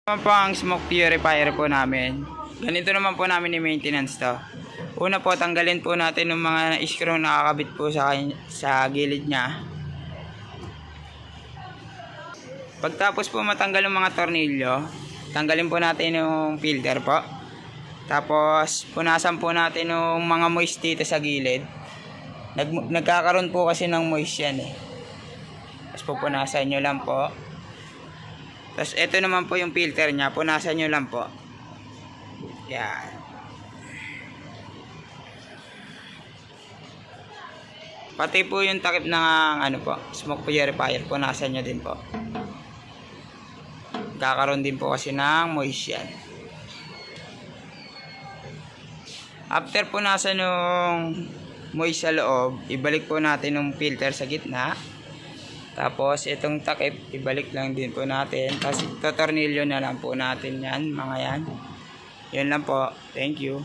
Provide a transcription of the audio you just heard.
Naman po ang smoke purifier po namin. Ganito naman po namin i-maintenance to. Una po, tanggalin po natin yung mga screw na nakakabit po sa gilid niya. Pagtapos po matanggal yung mga tornilyo, tanggalin po natin yung filter po. Tapos punasan po natin yung mga moist dito sa gilid. Nagkakaroon po kasi ng moist yan eh. Tapos pupunasan nyo lang po. Tapos ito naman po yung filter nya, punasan nyo lang po. Yan. Pati po yung takip ng smoke purifier, punasan nyo din po. Kakaroon din po kasi ng moist yan. After punasan yung moist sa loob, ibalik po natin yung filter sa gitna. Tapos itong takip, ibalik lang din po natin. Tapos totornilyo na lang po natin yan, mga yan. Yun lang po. Thank you.